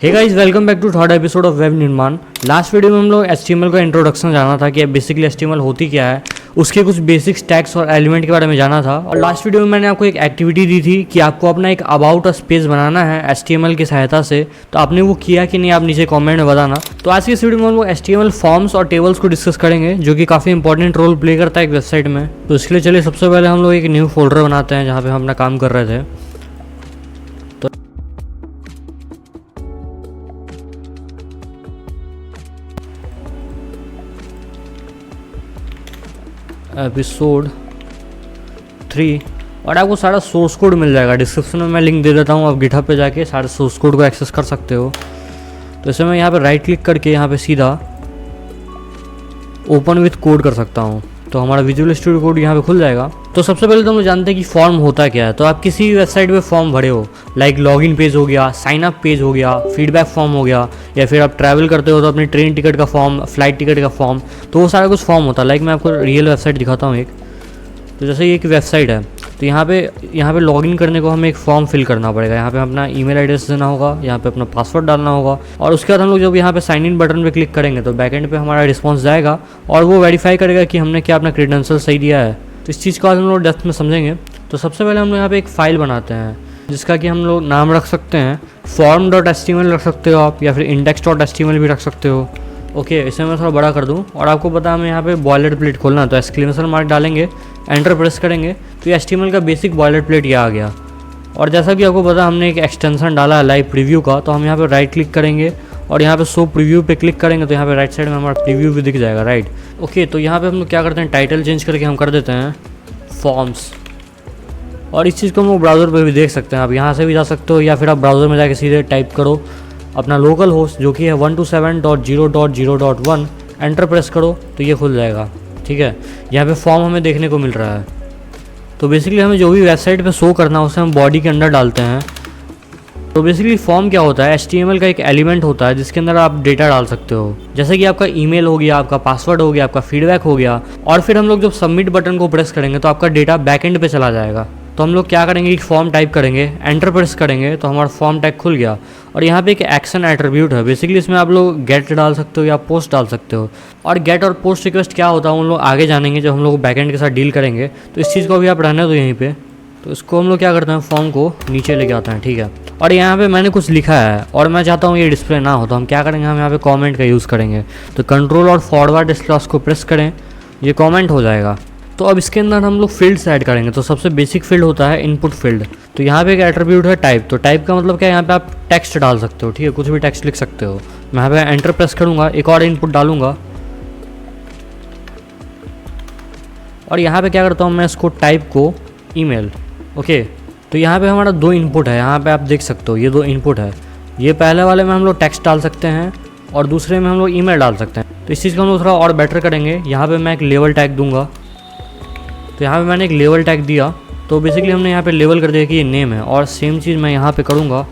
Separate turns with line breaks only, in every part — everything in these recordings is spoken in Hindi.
Hey guys, welcome back to third episode of web निर्माण। लास्ट वीडियो में हम लोग HTML का इंट्रोडक्शन जाना था कि बेसिकली HTML होती क्या है, उसके कुछ बेसिक टैग्स और एलिमेंट के बारे में जाना था। और लास्ट वीडियो में मैंने आपको एक एक्टिविटी दी थी कि आपको अपना एक अबाउट अस पेज बनाना है HTML की सहायता से। तो आपने वो किया कि नहीं, आप नीचे कॉमेंट में बताना। तो आज की इस वीडियो में हम लोग HTML फॉर्म्स और टेबल्स को डिस्कस करेंगे, जो कि काफ़ी इंपॉर्टेंट रोल प्ले करता है एक वेबसाइट में। तो इसके लिए चलिए सबसे पहले हम लोग एक न्यू फोल्डर बनाते हैं जहाँ पे हम अपना काम कर रहे थे। एपिसोड 3 और आपको सारा सोर्स कोड मिल जाएगा। डिस्क्रिप्शन में मैं लिंक दे देता हूँ, आप गिटहब पे जाके सारे सोर्स कोड को एक्सेस कर सकते हो। तो इसे मैं यहाँ पे राइट क्लिक करके यहाँ पे सीधा ओपन विथ कोड कर सकता हूँ, तो हमारा विजुअल स्टूडियो कोड यहाँ पे खुल जाएगा। तो सबसे पहले तो हम लोग जानते हैं कि फॉर्म होता क्या है। तो आप किसी भी वेबसाइट पे फॉर्म भरे हो, लाइक लॉगिन पेज हो गया, साइन अप पेज हो गया, फीडबैक फॉर्म हो गया, या फिर आप ट्रैवल करते हो तो अपनी ट्रेन टिकट का फॉर्म, फ्लाइट टिकट का फॉर्म, तो वो सारा कुछ फॉर्म होता है। लाइक मैं आपको रियल वेबसाइट दिखाता हूँ एक। तो जैसे ये एक वेबसाइट है, तो यहाँ पे लॉगिन करने को हमें एक फॉर्म फिल करना पड़ेगा। यहाँ पे अपना ईमेल एड्रेस देना होगा, यहाँ पे अपना पासवर्ड डालना होगा, और उसके बाद हम लोग जब यहाँ पे साइन इन बटन पे क्लिक करेंगे तो बैकएंड पे हमारा रिस्पांस जाएगा और वो वेरीफाई करेगा कि हमने क्या अपना क्रेडेंशियल सही दिया है। तो इस चीज़ को आज हम लोग डेप्थ में समझेंगे। तो सबसे पहले हम लोग यहाँ पे एक फ़ाइल बनाते हैं जिसका कि हम लोग नाम रख सकते हैं form.html रख सकते हो आप, या फिर index.html भी रख सकते हो। ओके, इसे मैं थोड़ा बड़ा कर दूं। और आपको पता है हमें यहाँ पे बॉयलर प्लेट खोलना है, तो एक्सक्लेमेशन मार्क डालेंगे, एंटर प्रेस करेंगे तो HTML का बेसिक बॉयलर प्लेट ये आ गया। और जैसा कि आपको पता हमने एक एक्सटेंशन डाला है लाइव प्रीव्यू का, तो हम यहाँ पे राइट क्लिक करेंगे और यहाँ पे शो प्रीव्यू पे क्लिक करेंगे तो यहाँ पे राइट साइड में हमारा प्रीव्यू भी दिख जाएगा, राइट। ओके, तो यहाँ पे हम लोग क्या करते हैं, टाइटल चेंज करके हम कर देते हैं फॉर्म्स। और इस चीज़ को हम लोग ब्राउज़र पे भी देख सकते हैं, आप यहाँ से भी जा सकते हो, या फिर आप ब्राउज़र में जाके सीधे टाइप करो अपना लोकल होस्ट जो कि है 127.0.0.1, एंटर प्रेस करो तो ये खुल जाएगा। ठीक है, यहाँ पे फॉर्म हमें देखने को मिल रहा है। तो बेसिकली हमें जो भी वेबसाइट पे शो करना है उसे हम बॉडी के अंदर डालते हैं। तो बेसिकली फॉर्म क्या होता है, HTML का एक एलिमेंट होता है जिसके अंदर आप डेटा डाल सकते हो, जैसे कि आपका ईमेल हो गया, आपका पासवर्ड हो गया, आपका फीडबैक हो गया। और फिर हम लोग जब सबमिट बटन को प्रेस करेंगे तो आपका डेटा बैकएंड पे चला जाएगा। तो हम लोग क्या करेंगे, एक फॉर्म टाइप करेंगे, एंटर प्रेस करेंगे तो हमारा फॉर्म टैग खुल गया। और यहाँ पे एक एक्शन एट्रीब्यूट है, बेसिकली इसमें आप लोग गेट डाल सकते हो या पोस्ट डाल सकते हो। और गेट और पोस्ट रिक्वेस्ट क्या होता है उन लोग आगे जानेंगे जब हम लोग बैकएंड के साथ डील करेंगे। तो इस चीज़ को भी आप रहने दो यहीं पे। तो इसको हम लोग क्या करते हैं, फॉर्म को नीचे लेके आते हैं, ठीक है। और यहाँ पे मैंने कुछ लिखा है और मैं चाहता हूँ ये डिस्प्ले ना हो, तो हम क्या करेंगे, हम यहाँ पे कमेंट का यूज़ करेंगे। तो कंट्रोल और फॉरवर्ड स्लैश को प्रेस करें, ये कमेंट हो जाएगा। तो अब इसके अंदर हम लोग फील्ड्स ऐड करेंगे। तो सबसे बेसिक फील्ड होता है इनपुट फील्ड। तो यहाँ पे एक एट्रीब्यूट है टाइप। तो टाइप का मतलब क्या है, यहाँ पे आप टेक्स्ट डाल सकते हो, ठीक है, कुछ भी टेक्स्ट लिख सकते हो। मैं यहाँ पे एंटर प्रेस करूँगा, एक और इनपुट डालूंगा, और यहाँ पे क्या करता हूँ मैं, इसको टाइप को ईमेल। ओके, तो यहाँ पे हमारा 2 इनपुट है, यहाँ पे आप देख सकते हो ये 2 इनपुट है। ये पहले वाले में हम लोग टेक्स्ट डाल सकते हैं और दूसरे में हम लोग ईमेल डाल सकते हैं। तो इस चीज़ को हम लोग थोड़ा और बेटर करेंगे। यहाँ पे मैं एक लेवल टैग दूंगा। तो यहाँ पे मैंने एक लेवल टैग दिया, तो बेसिकली हमने यहाँ पे लेवल कर दिया कि ये नेम है। और सेम चीज़ मैं यहाँ पे करूँगा,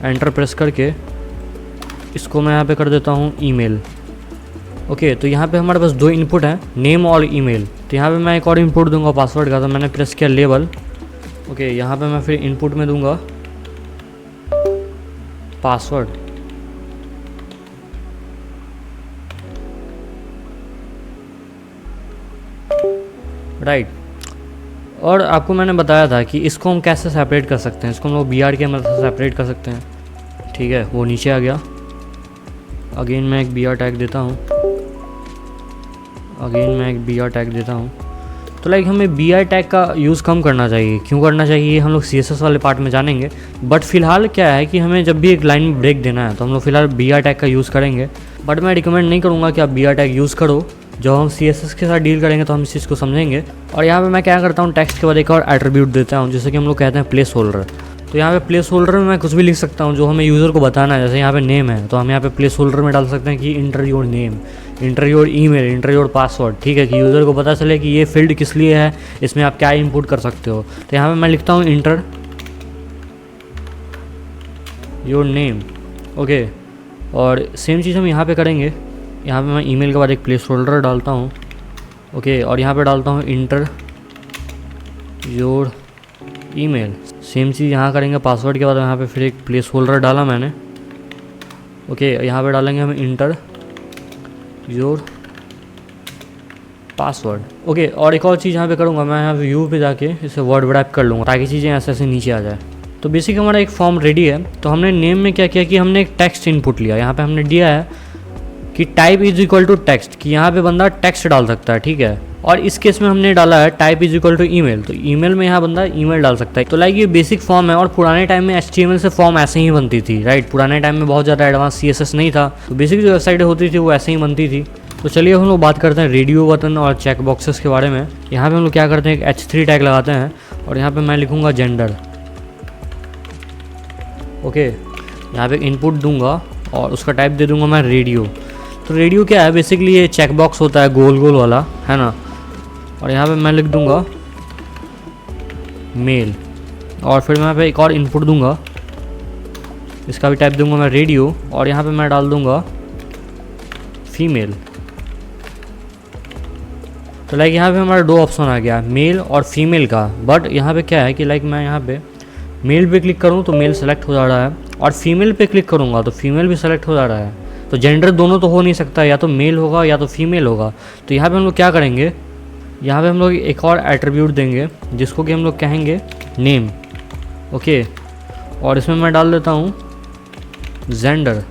एंटर प्रेस करके इसको मैं यहाँ पे कर देता हूँ ईमेल। ओके, तो यहाँ पे हमारे पास 2 इनपुट हैं, नेम और ईमेल। तो यहाँ पे मैं एक और इनपुट दूंगा पासवर्ड का, तो मैंने प्रेस किया लेवल। ओके, यहाँ पे मैं फिर इनपुट में दूंगा पासवर्ड। राइट। और आपको मैंने बताया था कि इसको हम कैसे सेपरेट कर सकते हैं, इसको हम लोग BR के मदद से सेपरेट कर सकते हैं। ठीक है, वो नीचे आ गया। अगेन मैं एक BR टैग देता हूँ, तो लाइक हमें BR टैग का यूज़ कम करना चाहिए। क्यों करना चाहिए, हम लोग CSS वाले पार्ट में जानेंगे। बट फिलहाल क्या है कि हमें जब भी एक लाइन ब्रेक देना है तो हम लोग फिलहाल BR टैग का यूज़ करेंगे। बट मैं रिकमेंड नहीं करूँगा कि आप BR टैग यूज़ करो। जब हम CSS के साथ डील करेंगे तो हम इस चीज़ को समझेंगे। और यहाँ पे मैं क्या करता हूँ, टेक्स्ट के बाद एक और एट्रीब्यूट देता हूँ, जैसे कि हम लोग कहते हैं प्लेस होल्डर। तो यहाँ पे प्लेस होल्डर में मैं कुछ भी लिख सकता हूँ जो हमें यूज़र को बताना है। जैसे यहाँ पे नेम है, तो हम यहाँ पे प्लेस होल्डर में डाल सकते हैं कि inter your name, inter your email, inter your password. ठीक है, कि यूज़र को पता चले कि ये फील्ड किस लिए है, इसमें आप क्या इनपुट कर सकते हो। तो यहाँ पे मैं लिखता हूँ इंटर योर नेम। ओके, और सेम चीज़ हम यहाँ पे करेंगे। यहाँ पे मैं ईमेल के बाद एक प्लेस होल्डर डालता हूँ। ओके, और यहाँ पे डालता हूँ इंटर योर ईमेल। सेम चीज़ यहाँ करेंगे, पासवर्ड के बाद यहाँ पे फिर एक प्लेस होल्डर डाला मैंने। ओके, यहाँ पे डालेंगे हम इंटर योर पासवर्ड। ओके, और एक और चीज़ यहाँ पे करूँगा, मैं यहाँ व्यू पे जाके इसे वर्ड रैप कर लूँगा ताकि चीज़ें ऐसे ऐसे नीचे आ जाए। तो बेसिक हमारा एक फॉर्म रेडी है। तो हमने नेम में क्या किया कि हमने एक टेक्स्ट इनपुट लिया। यहाँ पे हमने दिया है कि type is equal to text, कि यहाँ पे बंदा टेक्स्ट डाल सकता है, ठीक है। और इस केस में हमने डाला है type is equal to email, तो ईमेल में यहाँ बंदा ईमेल डाल सकता है। तो लाइक ये बेसिक फॉर्म है, और पुराने टाइम में HTML से फॉर्म ऐसे ही बनती थी, राइट। पुराने टाइम में बहुत ज़्यादा एडवांस CSS नहीं था, तो बेसिक जो वेबसाइट होती थी वो ऐसे ही बनती थी। तो चलिए हम लोग बात करते हैं रेडियो बटन और चेक बॉक्सेस के बारे में। यहाँ पे हम लोग क्या करते हैं, एक H3 टैग लगाते हैं और यहाँ पे मैं लिखूँगा जेंडर। ओके, यहाँ पे इनपुट दूंगा और उसका टाइप दे दूंगा मैं रेडियो। तो रेडियो क्या है, बेसिकली ये चेक बॉक्स होता है गोल गोल वाला, है ना। और यहाँ पे मैं लिख दूंगा मेल, और फिर मैं यहाँ पे एक और इनपुट दूंगा, इसका भी टाइप दूंगा मैं रेडियो, और यहाँ पे मैं डाल दूंगा फीमेल। तो लाइक यहाँ पे हमारा 2 ऑप्शन आ गया, मेल और फीमेल का। बट यहाँ पे क्या है कि लाइक मैं यहाँ पे मेल पे क्लिक करूँ तो मेल सेलेक्ट हो जा रहा है, और फीमेल पे क्लिक करूँगा तो फीमेल भी सेलेक्ट हो जा रहा है। तो जेंडर दोनों तो हो नहीं सकता, या तो मेल होगा या तो फीमेल होगा। तो यहाँ पे हम लोग क्या करेंगे, यहाँ पे हम लोग एक और एट्रीब्यूट देंगे जिसको कि हम लोग कहेंगे नेम। ओके, और इसमें मैं डाल देता हूँ जेंडर।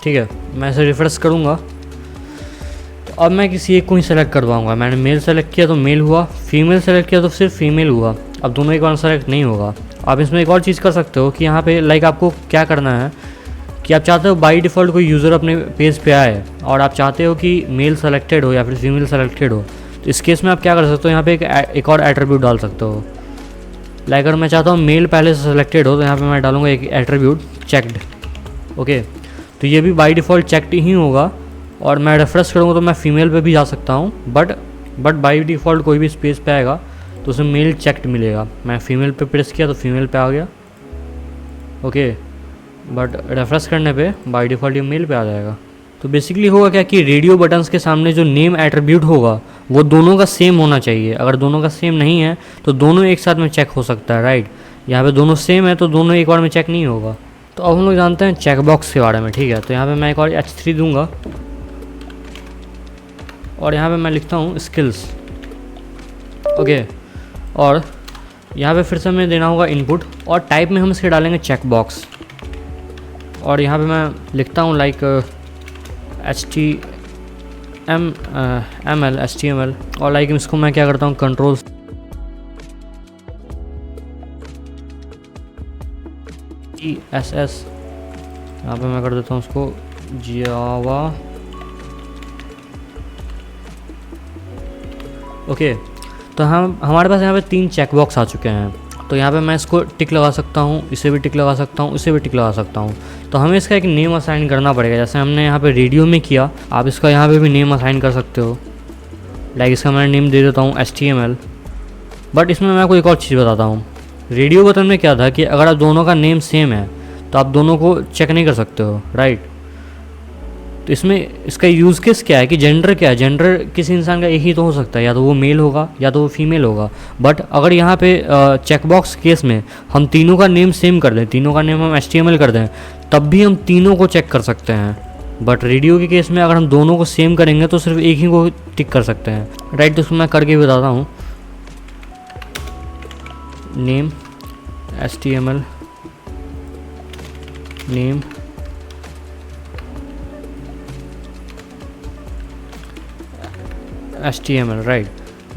ठीक है, मैं इसे रिफ्रेश करूँगा तो अब मैं किसी एक को ही सेलेक्ट कर पाऊँगा। मैंने मेल सेलेक्ट किया तो मेल हुआ, फीमेल सेलेक्ट किया तो सिर्फ फीमेल हुआ। अब दोनों एक बार सेलेक्ट नहीं होगा। आप इसमें एक और चीज़ कर सकते हो कि यहाँ पे लाइक आपको क्या करना है कि आप चाहते हो बाई डिफ़ॉल्ट कोई यूज़र अपने पेज पे आए और आप चाहते हो कि मेल सेलेक्टेड हो या फिर फीमेल सेलेक्टेड हो। तो इस केस में आप क्या कर सकते हो, यहाँ पे एक और एट्रीब्यूट डाल सकते हो। लाइक अगर मैं चाहता हूँ मेल पहले से सेलेक्टेड हो तो यहाँ पे मैं डालूंगा एक एट्रीब्यूट चेक्ड। ओके, तो ये भी बाई डिफ़ॉल्ट चेक्ड ही होगा, और मैं रेफरेंस करूँगा तो मैं फीमेल पे भी जा सकता हूँ। बट बाई डिफ़ॉल्ट कोई भी स्पेस पे आएगा तो उसे मेल चेक्ड मिलेगा। मैं फीमेल पे प्रेस किया तो फीमेल पे आ गया। ओके, बट रेफरेंस करने पे बाई डिफ़ॉल्ट ये मेल पे आ जाएगा। तो बेसिकली होगा क्या कि रेडियो बटन्स के सामने जो नेम एट्रीब्यूट होगा वो दोनों का सेम होना चाहिए। अगर दोनों का सेम नहीं है तो दोनों एक साथ में चेक हो सकता है, राइट। यहाँ पे दोनों सेम है तो दोनों एक बार में चेक नहीं होगा। तो अब हम लोग जानते हैं चेक बॉक्स के बारे में, ठीक है। तो यहाँ पे मैं एक और H3 दूंगा और यहाँ पे मैं लिखता हूँ स्किल्स। ओके, और यहाँ पे फिर से हमें देना होगा इनपुट, और टाइप में हम इसके डालेंगे चेक बॉक्स। और यहाँ पे मैं लिखता हूँ लाइक HTML, और लाइक इसको मैं क्या करता हूँ कंट्रोल CSS, यहाँ पे मैं कर देता हूँ उसको जावा। ओके, तो हमारे पास यहाँ पे 3 चेक बॉक्स आ चुके हैं। तो यहाँ पे मैं इसको टिक लगा सकता हूँ, इसे भी टिक लगा सकता हूँ, इसे भी टिक लगा सकता हूँ। तो हमें इसका एक नेम असाइन करना पड़ेगा, जैसे हमने यहाँ पे रेडियो में किया। आप इसका यहाँ पे भी नेम असाइन कर सकते हो। लाइक इसका मैं नेम दे देता हूँ HTML। बट इसमें मैं आपको एक और चीज़ बताता हूँ। रेडियो बटन में क्या था कि अगर आप दोनों का नेम सेम है तो आप दोनों को चेक नहीं कर सकते हो, राइट। तो इसमें इसका यूज़ केस क्या है कि जेंडर क्या है, जेंडर किसी इंसान का एक ही तो हो सकता है, या तो वो मेल होगा या तो वो फीमेल होगा। बट अगर यहाँ पे चेकबॉक्स केस में हम तीनों का नेम सेम कर दें, तीनों का नेम हम HTML कर दें, तब भी हम तीनों को चेक कर सकते हैं। बट रेडियो के केस में अगर हम दोनों को सेम करेंगे तो सिर्फ एक ही को टिक कर सकते हैं, राइट। तो उसमें मैं करके बताता हूँ। Name HTML name HTML, right.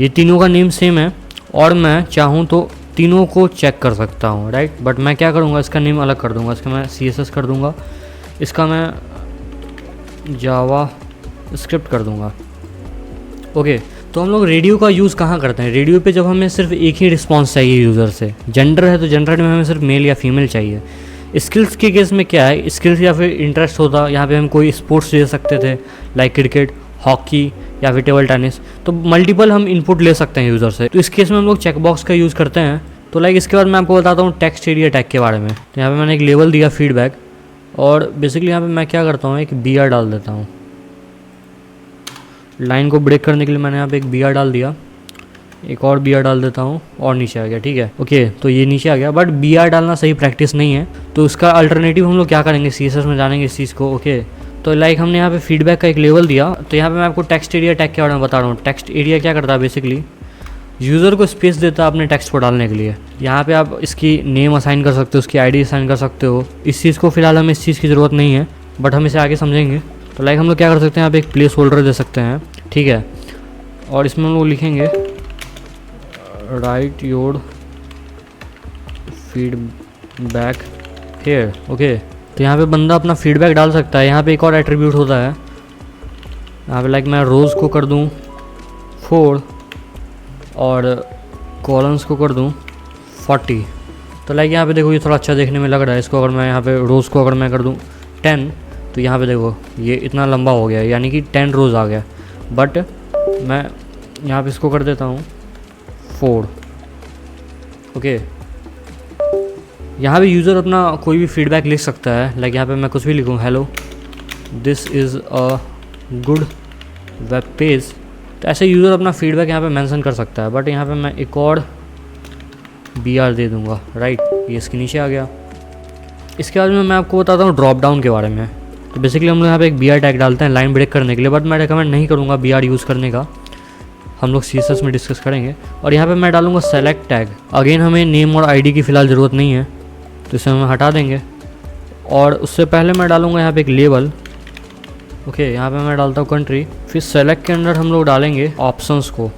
ये तीनों का नेम सेम है और मैं चाहूँ तो तीनों को चेक कर सकता हूँ, राइट। बट मैं क्या करूँगा, इसका नेम अलग कर दूँगा। इसका मैं CSS कर दूँगा, इसका मैं जावा स्क्रिप्ट कर दूँगा। ओके, तो हम लोग रेडियो का यूज़ कहाँ करते हैं? रेडियो पे जब हमें सिर्फ एक ही रिस्पॉन्स चाहिए यूज़र से, जेंडर है तो जेंडर में हमें सिर्फ मेल या फीमेल चाहिए। स्किल्स के केस में क्या है, स्किल्स या फिर इंटरेस्ट होता, यहाँ पे हम कोई स्पोर्ट्स दे सकते थे लाइक क्रिकेट, हॉकी या फिर टेबल टेनिस। तो मल्टीपल हम इनपुट ले सकते हैं यूज़र से। तो इस केस में हम लोग चेकबॉक्स का यूज़ करते हैं। तो लाइक इसके बाद मैं आपको बताता हूँ टेक्स्ट एरिया टैग के बारे में। तो यहाँ पे मैंने एक लेबल दिया फीडबैक, और बेसिकली यहाँ पे मैं क्या करता हूँ, एक BR डाल देता हूँ। लाइन को ब्रेक करने के लिए मैंने यहाँ पे एक BR डाल दिया। एक और बी आर डाल देता हूँ और नीचे आ गया, ठीक है। ओके, तो ये नीचे आ गया, बट बी आर डालना सही प्रैक्टिस नहीं है, तो उसका अल्टरनेटिव हम लोग क्या करेंगे, CSS में जानेंगे इस चीज़ को। ओके, तो लाइक हमने यहाँ पे फीडबैक का एक लेवल दिया, तो यहाँ पे मैं आपको टेक्स्ट एरिया टैग के बारे में बता रहा हूँ। टेक्स्ट एरिया क्या करता है, बेसिकली यूज़र को स्पेस देता है अपने टेक्स्ट को डालने के लिए। यहाँ पे आप इसकी नेम असाइन कर सकते हो, उसकी आईडी असाइन कर सकते हो। इस चीज़ को फिलहाल हमें इस चीज़ की ज़रूरत नहीं है, बट हम इसे आगे समझेंगे। तो लाइक हम लोग क्या कर सकते हैं, यहाँ पे एक प्लेस होल्डर दे सकते हैं, ठीक है। और इसमें हम लोग लिखेंगे write your feedback here. Okay, तो यहाँ पे बंदा अपना फीडबैक डाल सकता है। यहाँ पे एक और एट्रीब्यूट होता है, यहाँ पे लाइक मैं रोज़ को कर दूँ 4 और कॉलम्स को कर दूँ 40। तो लाइक यहाँ पे देखो ये थोड़ा अच्छा देखने में लग रहा है। इसको अगर मैं यहाँ पे रोज़ को अगर मैं कर दूँ 10, तो यहाँ पे देखो ये इतना लंबा हो गया, यानी कि 10 रोज़ आ गया। बट मैं यहाँ पे इसको कर देता हूँ 4। ओके, यहाँ पे यूज़र अपना कोई भी फीडबैक लिख सकता है। लाइक यहाँ पे मैं कुछ भी लिखूँ, hello this is a good web page, तो ऐसे यूज़र अपना फीडबैक यहाँ पे मेंशन कर सकता है। बट यहाँ पे मैं एक और बी आर दे दूँगा, राइट, ये इसके नीचे आ गया। इसके बाद में मैं आपको बताता हूँ ड्रॉप डाउन के बारे में। तो बेसिकली हम लोग यहाँ पे एक बी आर टैग डालते हैं लाइन ब्रेक करने के लिए, बट मैं रेकमेंड नहीं करूँगा बी आर यूज़ करने का, हम लोग CSS में डिस्कस करेंगे। और यहाँ पे मैं डालूँगा सेलेक्ट टैग। अगेन हमें नेम और आईडी की फ़िलहाल ज़रूरत नहीं है, तो इसे हम हटा देंगे। और उससे पहले मैं डालूँगा यहाँ पे एक लेबल। ओके, यहाँ पे मैं डालता हूँ कंट्री। फिर सेलेक्ट के अंदर हम लोग डालेंगे ऑप्शंस को।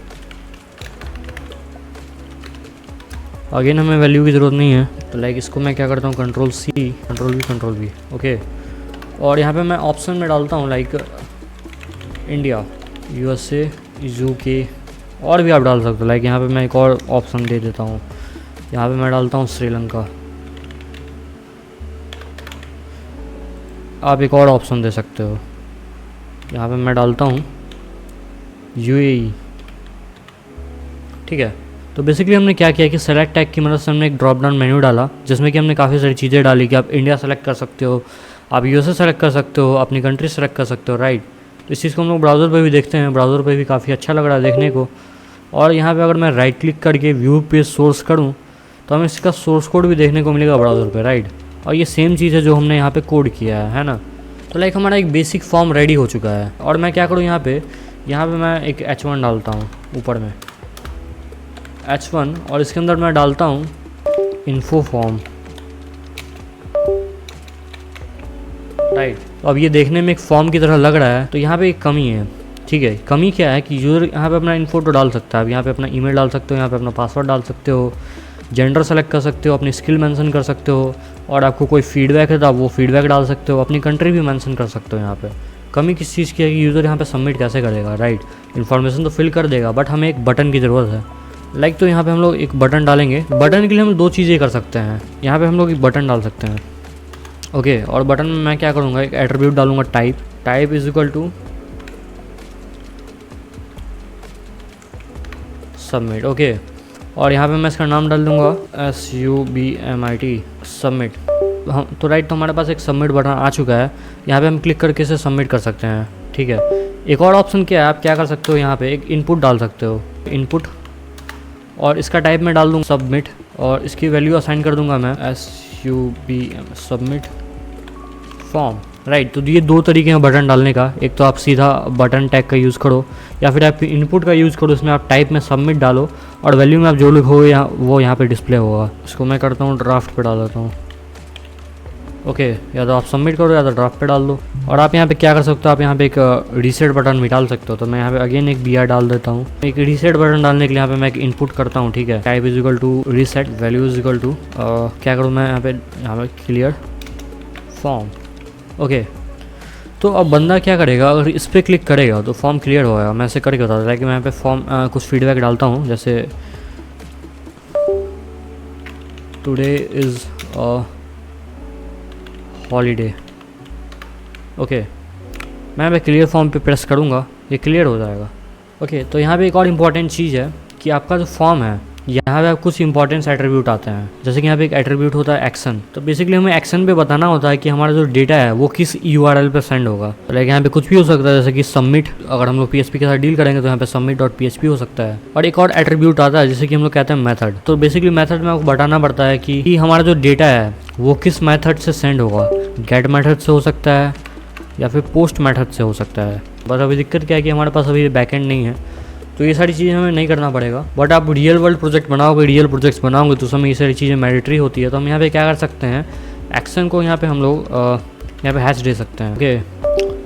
अगेन हमें वैल्यू की ज़रूरत नहीं है, तो लाइक इसको मैं क्या करता हूँ, Ctrl+C, Ctrl+V। ओके, और यहाँ पे मैं ऑप्शन में डालता हूँ लाइक इंडिया, USA, UK, और भी आप डाल सकते हो। लाइक यहाँ पे मैं एक और ऑप्शन दे देता हूँ, यहाँ पे मैं डालता हूँ श्रीलंका। आप एक और ऑप्शन दे सकते हो, यहाँ पे मैं डालता हूँ UAE, ठीक है। तो बेसिकली हमने क्या किया कि सेलेक्ट टैग की मदद से हमने एक ड्रॉप डाउन मेन्यू डाला, जिसमें कि हमने काफ़ी सारी चीज़ें डाली कि आप इंडिया सेलेक्ट कर सकते हो, आप USA सेलेक्ट कर सकते हो, अपनी कंट्री सेलेक्ट कर सकते हो, राइट। तो इस चीज़ को हम लोग ब्राउज़र पे भी देखते हैं, ब्राउज़र पे भी काफ़ी अच्छा लग रहा है देखने को। और यहाँ पे अगर मैं राइट क्लिक करके व्यू पेज सोर्स करूँ, तो हमें इसका सोर्स कोड भी देखने को मिलेगा ब्राउज़र पे, राइट। और ये सेम चीज़ है जो हमने यहाँ पे कोड किया है ना। तो लाइक हमारा एक बेसिक फॉर्म रेडी हो चुका है। और मैं क्या करूँ, यहाँ पे मैं एक H1 डालता हूँ ऊपर में, H1, और इसके अंदर मैं डालता हूँ इन्फो फॉर्म, राइट। तो अब ये देखने में एक फॉर्म की तरह लग रहा है, तो यहाँ पे एक कमी है, ठीक है। कमी क्या है कि यूज़र यहाँ पे अपना इन्फो तो डाल सकता है, अब यहाँ पे अपना ईमेल डाल सकते हो, यहाँ पे अपना पासवर्ड डाल सकते हो, जेंडर सेलेक्ट कर सकते हो, अपनी स्किल मेंशन कर सकते हो, और आपको कोई फीडबैक है तो आप वो फीडबैक डाल सकते हो, अपनी कंट्री भी मेंशन कर सकते हो। यहाँ पे कमी किस चीज़ की है कि यूज़र यहाँ पे सबमिट कैसे करेगा, राइट। इन्फॉर्मेशन तो फिल कर देगा, बट हमें एक बटन की ज़रूरत है, लाइक। तो यहाँ पे हम लोग एक बटन डालेंगे। बटन के लिए हम 2 चीज़ें कर सकते हैं, यहाँ पे हम लोग एक बटन डाल सकते हैं। ओके, और बटन में मैं क्या करूँगा, एक एट्रीब्यूट डालूंगा type is equal to submit. Okay, और यहाँ पे मैं इसका नाम डाल दूँगा SUBMIT सबमिट। हम तो राइट, तो हमारे पास एक सबमिट बटन आ चुका है। यहाँ पे हम क्लिक करके इसे सबमिट कर सकते हैं, ठीक है। एक और ऑप्शन क्या है, आप क्या कर सकते हो, यहाँ पे एक इनपुट डाल सकते हो, इनपुट, और इसका टाइप में डाल दूँगा सबमिट, और इसकी वैल्यू असाइन कर दूँगा मैं SUBM सबमिट फॉर्म, राइट। तो ये 2 तरीके हैं बटन डालने का। एक तो आप सीधा बटन टैग का यूज़ करो, या फिर आप इनपुट का यूज़ करो, इसमें आप टाइप में सबमिट डालो और वैल्यू में आप जो लिखोगे वो यहाँ पे डिस्प्ले होगा। इसको मैं करता हूँ ड्राफ्ट पे डाल देता हूँ। ओके, या तो आप सबमिट करो या तो ड्राफ्ट पे डाल दो। और आप यहाँ पे क्या कर सकते हो, आप यहाँ पे एक रीसेट बटन भी डाल सकते हो। तो मैं यहाँ पे अगेन एक BR डाल देता हूँ। एक रीसेट बटन डालने के लिए यहाँ पे मैं एक इनपुट करता हूँ, ठीक है। Type is equal to reset, value is equal to क्या करूँ मैं यहाँ पे क्लियर फॉर्म। ओके, तो अब बंदा क्या करेगा, अगर इस पर क्लिक करेगा तो फॉर्म क्लियर होगा। मैं ऐसे करके बताता हूँ, मैं यहाँ पे फॉर्म कुछ फीडबैक डालता हूँ, जैसे टुडे इज़ हॉलीडे। ओके, मैं यहाँ पे क्लियर फॉर्म पे प्रेस करूँगा, ये क्लियर हो जाएगा। ओके, तो यहाँ पे एक और इम्पॉर्टेंट चीज़ है कि आपका जो फॉर्म है यहाँ पे आप कुछ इंपॉर्टेंट एट्रीब्यूट आते हैं, जैसे कि यहाँ पे एक एट्रीब्यूट होता है एक्शन। तो बेसिकली हमें एक्शन पे बताना होता है कि हमारा जो डेटा है वो किस URL पे सेंड होगा। तो लाइक यहाँ पे कुछ भी हो सकता है, जैसे कि सबमिट, अगर हम लोग PHP के साथ डील करेंगे तो यहाँ पे submit.php हो सकता है। और एक और एट्रीब्यूट आता है जैसे कि हम लोग कहते हैं मेथड। तो बेसिकली मेथड में आपको बताना पड़ता है कि हमारा जो डेटा है वो किस मेथड से सेंड होगा। गेट मेथड से हो सकता है या फिर पोस्ट मेथड से हो सकता है। बस अभी दिक्कत क्या है कि हमारे पास अभी बैकएंड नहीं है, तो ये सारी चीज़ें हमें नहीं करना पड़ेगा। बट आप रियल वर्ल्ड प्रोजेक्ट बनाओगे, रियल प्रोजेक्ट्स बनाओगे तो उसमें ये सारी चीज़ें मैंडेटरी होती है। तो हम यहाँ पे क्या कर सकते हैं, एक्शन को यहाँ पे हम लोग यहाँ पे हैश दे सकते हैं। ओके,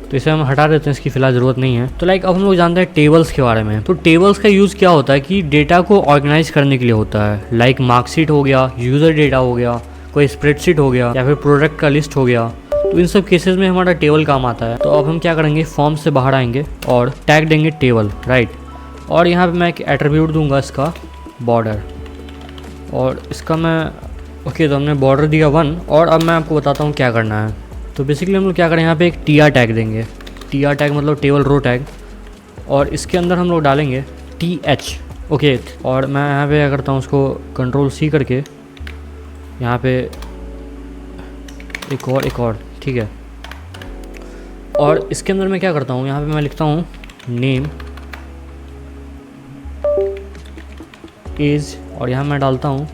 तो इसे हम हटा देते हैं, इसकी फिलहाल ज़रूरत नहीं है। तो लाइक अब हम लोग जानते हैं टेबल्स के बारे में। तो टेबल्स का यूज़ क्या होता है कि डेटा को ऑर्गेनाइज करने के लिए होता है। लाइक मार्कशीट हो गया, यूज़र डेटा हो गया, कोई स्प्रेडशीट हो गया या फिर प्रोडक्ट का लिस्ट हो गया। तो इन सब केसेस में हमारा टेबल काम आता है। तो अब हम क्या करेंगे, फॉर्म से बाहर आएंगे और टैग देंगे टेबल, राइट। और यहाँ पे मैं एक एट्रीब्यूट दूंगा इसका बॉर्डर, और इसका मैं ओके, तो हमने बॉर्डर दिया 1। और अब मैं आपको बताता हूँ क्या करना है। तो बेसिकली हम लोग क्या करें, यहाँ पे एक TR टैग देंगे। TR टैग मतलब टेबल रो टैग, और इसके अंदर हम लोग डालेंगे TH। ओके, और मैं यहाँ पे क्या करता हूँ, उसको Ctrl+C करके यहाँ पे एक और ठीक है। और इसके अंदर मैं क्या करता हूँ, यहाँ पे मैं लिखता हूँ नेम इज, और यहाँ मैं डालता हूँ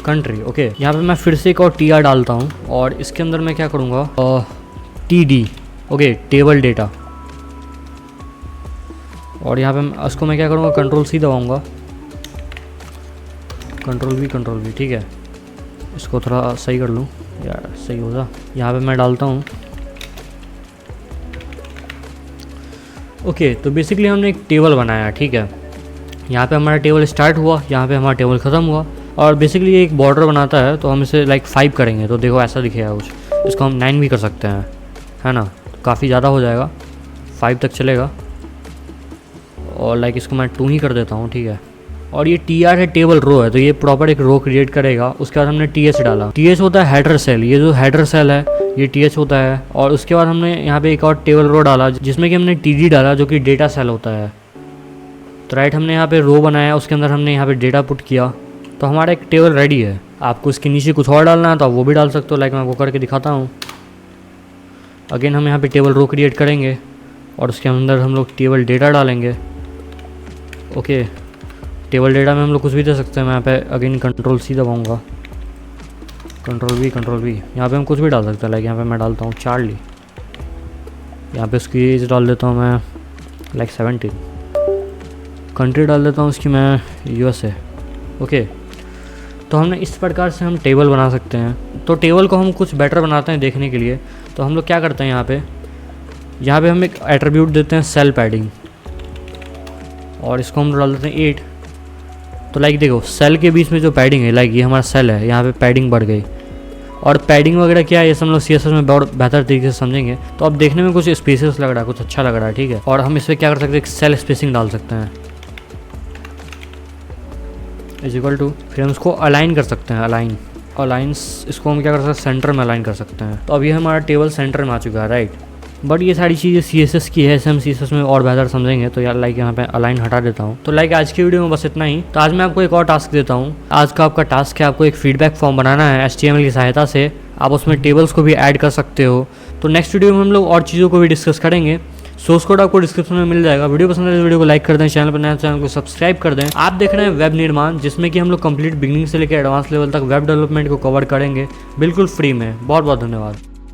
कंट्री। ओके, यहाँ पे मैं फिर से एक और TR डालता हूँ, और इसके अंदर मैं क्या करूँगा, TD। Okay, table data. और यहाँ पे उसको मैं क्या करूँगा, Ctrl+C दबाऊँगा, Ctrl+V, ठीक है। इसको थोड़ा सही कर लूँ यार, सही होगा। यहाँ पे मैं डालता हूँ ओके। तो बेसिकली हमने एक टेबल बनाया, ठीक है। यहाँ पे हमारा टेबल स्टार्ट हुआ, यहाँ पे हमारा टेबल ख़त्म हुआ। और बेसिकली ये एक बॉर्डर बनाता है, तो हम इसे लाइक 5 करेंगे तो देखो ऐसा दिखेगा कुछ। इसको हम 9 भी कर सकते हैं, है ना, तो काफ़ी ज़्यादा हो जाएगा, 5 तक चलेगा। और लाइक इसको मैं 2 ही कर देता हूँ, ठीक है। और ये TR है, टेबल रो है, तो ये प्रॉपर एक रो क्रिएट करेगा। उसके बाद हमने TH डाला। TH होता है हेडर सेल, ये जो हेडर सेल है ये TH होता है। और उसके बाद हमने यहाँ पे एक और टेबल रो डाला जिसमें कि हमने TD डाला, जो कि डेटा सेल होता है। तो राइट, हमने यहाँ पे रो बनाया, उसके अंदर हमने यहाँ पे डेटा पुट किया, तो हमारा एक टेबल रेडी है। आपको इसके नीचे कुछ और डालना है तो आप वो भी डाल सकते हो, लाइक मैं आपको करके दिखाता हूँ। अगेन हम यहाँ पे टेबल रो क्रिएट करेंगे और उसके अंदर हम लोग टेबल डेटा डालेंगे। ओके, टेबल डेटा में हम लोग कुछ भी दे सकते हैं। मैं यहाँ पे अगेन Ctrl+C दबाऊँगा, Ctrl+V। यहाँ पे हम कुछ भी डाल सकते हैं, लाइक यहाँ पे मैं डालता हूँ चार्ली। यहाँ पे उसकी एज डाल देता हूँ मैं लाइक 17। कंट्री डाल देता हूँ उसकी मैं USA। ओके, तो हमने इस प्रकार से हम टेबल बना सकते हैं। तो टेबल को हम कुछ बेटर बनाते हैं देखने के लिए, तो हम लोग क्या करते हैं, यहाँ पे हम एक एट्रीब्यूट देते हैं सेल पैडिंग, और इसको हम डाल देते हैं 8। तो लाइक देखो, सेल के बीच में जो पैडिंग है, लाइक ये हमारा सेल है, यहाँ पे पैडिंग बढ़ गई। और पैडिंग वगैरह क्या है ये सब हम लोग CSS में बहुत बेहतर तरीके से समझेंगे। तो अब देखने में कुछ स्पेसेस लग रहा है, कुछ अच्छा लग रहा है, ठीक है। और हम इसमें क्या कर सकते हैं, सेल स्पेसिंग डाल सकते हैं =, फिर हम उसको अलाइन कर सकते हैं, अलाइंस इसको हम क्या कर सकते हैं, सेंटर में अलाइन कर सकते हैं। तो अब ये हमारा टेबल सेंटर में आ चुका है, राइट। बट ये सारी चीज़ें CSS की है, हम CSS में और बेहतर समझेंगे। तो यार लाइक यहाँ पे अलाइन हटा देता हूँ। तो लाइक आज की वीडियो में बस इतना ही। तो आज मैं आपको एक और टास्क देता हूँ। आज का आपका टास्क है, आपको एक फीडबैक फॉर्म बनाना है HTML की सहायता से। आप उसमें टेबल्स को भी ऐड कर सकते हो। तो नेक्स्ट वीडियो में हम लोग और चीज़ों को भी डिस्कस करेंगे। सोर्स कोड आपको डिस्क्रिप्शन में मिल जाएगा। वीडियो पसंद है तो वीडियो को लाइक कर दें, चैनल पर नया चैनल को सब्सक्राइब कर दें। आप देख रहे हैं वेब निर्माण, जिसमें कि हम लोग कंप्लीट बिगिनिंग से लेकर एडवांस लेवल तक वेब डेवलपमेंट को कवर करेंगे बिल्कुल फ्री में। बहुत बहुत धन्यवाद।